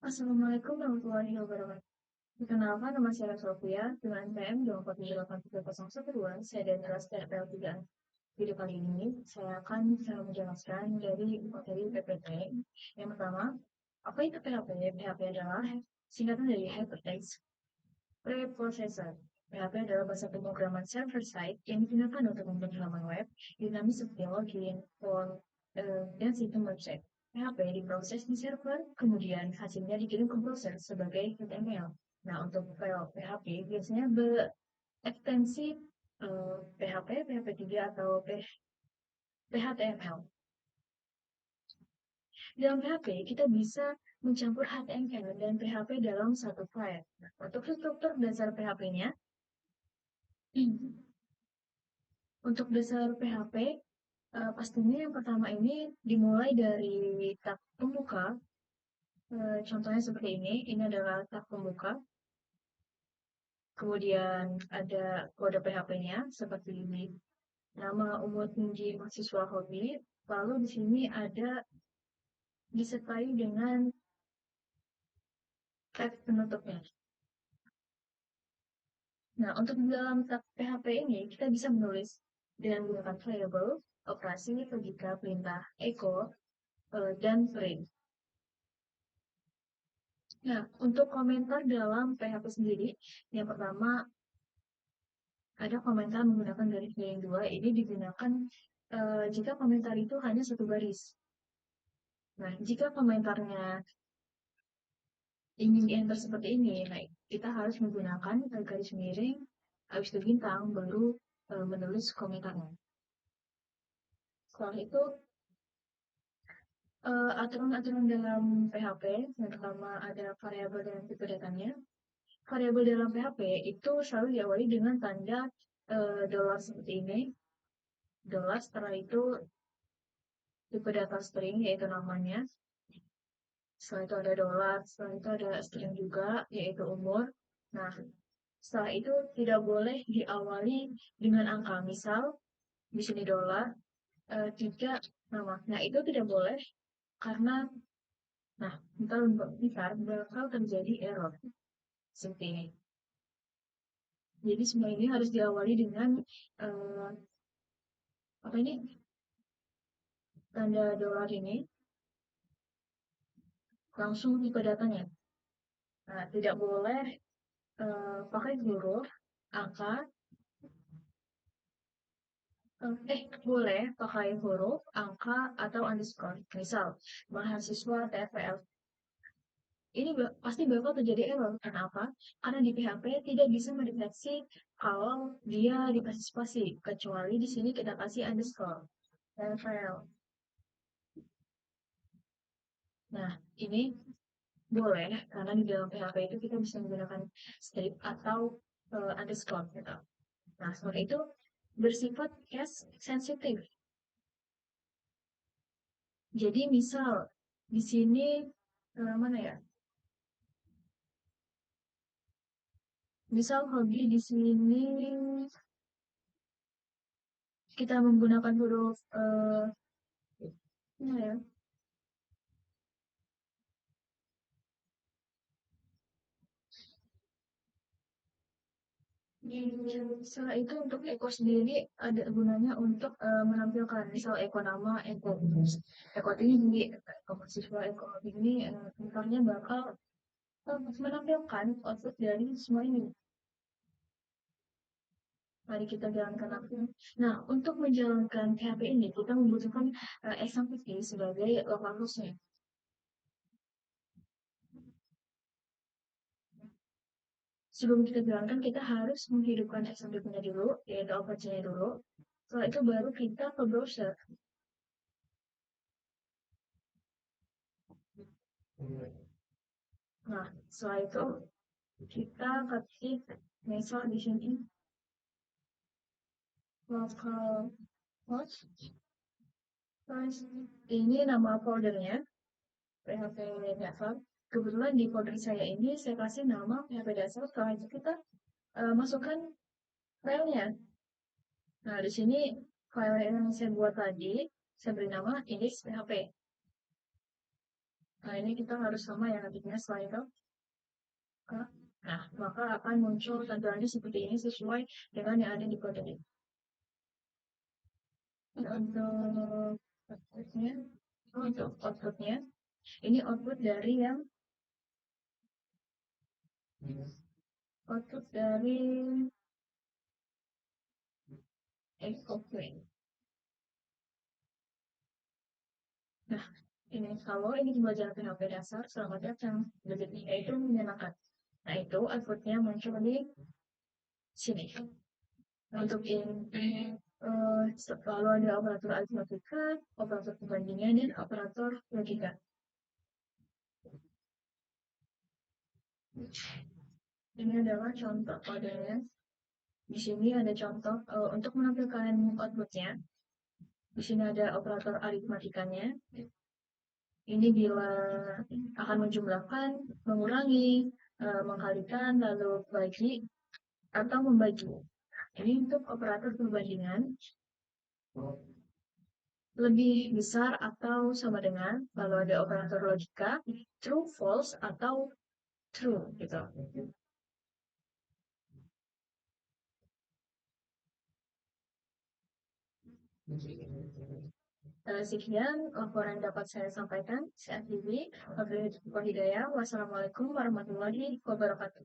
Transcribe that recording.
Assalamualaikum warahmatullahi wabarakatuh. Perkenalkan, nama saya Sofia dengan NPM 247830112. Saya dari kelas TPL 3. Video kali ini saya akan menjelaskan dari materi PPT. Yang pertama, apa itu PHP? PHP adalah singkatan dari Hypertext Preprocessor. PHP adalah bahasa pemrograman server-side yang digunakan untuk membuat halaman web dinamis seperti login, form, dan sistem website. PHP diproses di server, kemudian hasilnya dikirim ke browser sebagai HTML. Nah, untuk file PHP biasanya berekstensi PHP, PHP 3, atau PHTML. Dalam PHP, kita bisa mencampur HTML dan PHP dalam satu file. Untuk struktur dasar PHP-nya, untuk dasar PHP, pastinya yang pertama ini dimulai dari tab pembuka. Contohnya seperti ini adalah tab pembuka. Kemudian ada kode PHP-nya seperti ini. Nama, umur, tinggi, mahasiswa, hobi. Lalu di sini ada disertai dengan tag penutupnya. Nah, untuk di dalam tab PHP ini kita bisa menulis dengan menggunakan variable, operasi, logika, perintah, echo, dan print. Nah, untuk komentar dalam PHP sendiri, yang pertama ada komentar menggunakan garis miring 2. Ini digunakan jika komentar itu hanya satu garis. Nah, jika komentarnya ingin enter seperti ini, nah kita harus menggunakan garis miring, habis itu bintang, baru menulis komentarnya. Setelah itu, aturan-aturan dalam PHP, yang pertama ada variabel dan tipe datanya. Variabel dalam PHP itu selalu diawali dengan tanda dolar seperti ini. Dolar, setelah itu tipe data string, yaitu namanya. Setelah itu ada dolar, setelah itu ada string juga, yaitu umur. Nah, setelah itu tidak boleh diawali dengan angka. Misal, di sini dolar, tidak nama. Nah, itu tidak boleh karena, nah, ntar bakal terjadi error. Seperti ini. Jadi semua ini harus diawali dengan uh, apa ini? Tanda dolar ini langsung tipe datanya. Nah, tidak boleh pakai huruf, angka, boleh pakai huruf, angka, atau underscore. Misal, mahasiswa TFL. Ini pasti bakal terjadi error. Kenapa? Karena di PHP tidak bisa mendeteksi kalau dia dikasih spasi. Kecuali di sini kita kasih underscore. TFL. Nah, ini boleh, karena di dalam PHP itu kita bisa menggunakan strip atau underscore gitu. Nah, seperti itu bersifat case sensitif. Jadi misal di sini mana ya? Misal hobi di sini kita menggunakan huruf mana ya? Setelah itu untuk Eko sendiri ada gunanya untuk menampilkan misal Eko nama, Eko tinggi, Eko mahasiswa, Eko hobi ini nantinya bakal menampilkan output dari semua ini. Mari kita jalankan langsung. Nah, untuk menjalankan PHP ini, kita membutuhkan XMPP sebagai local hostnya. Sebelum kita jalankan, kita harus menghidupkan XMPP-nya dulu, yaitu Apache-nya dulu. Setelah itu baru kita ke browser. Nah, setelah itu kita ketik misal di sini local host. Terus ini nama foldernya, PHP dasar. Kebetulan di folder saya ini saya kasih nama PHP dasar. Setelah itu kita masukkan filenya. Nah, di sini file yang saya buat tadi, saya beri nama index PHP. Nah, ini kita harus sama ya nantinya setelah itu. Kak. Nah, maka akan muncul tampilannya seperti ini sesuai dengan yang ada di kode ini. Untuk outputnya, ini output dari yang output dari Oke. Nah, ini kalau ini pembelajaran PHP dasar, selamat datang. Detiknya itu menyenangkan. Nah, itu outputnya muncul di sini. Untuk ini, lalu ada operator aritmatika, operator perbandingan, dan operator logika. Ini adalah contoh kodenya. Di sini ada contoh untuk menampilkan outputnya. Di sini ada operator aritmatikanya. Ini bila akan menjumlahkan, mengurangi, mengkalikan, lalu bagi, atau membagi. Ini untuk operator perbandingan lebih besar atau sama dengan kalau ada operator logika true, false, atau true gitu. Sekian laporan dapat saya sampaikan. Saya Vivi, Wabillahi Hidayah. Wassalamualaikum warahmatullahi wabarakatuh.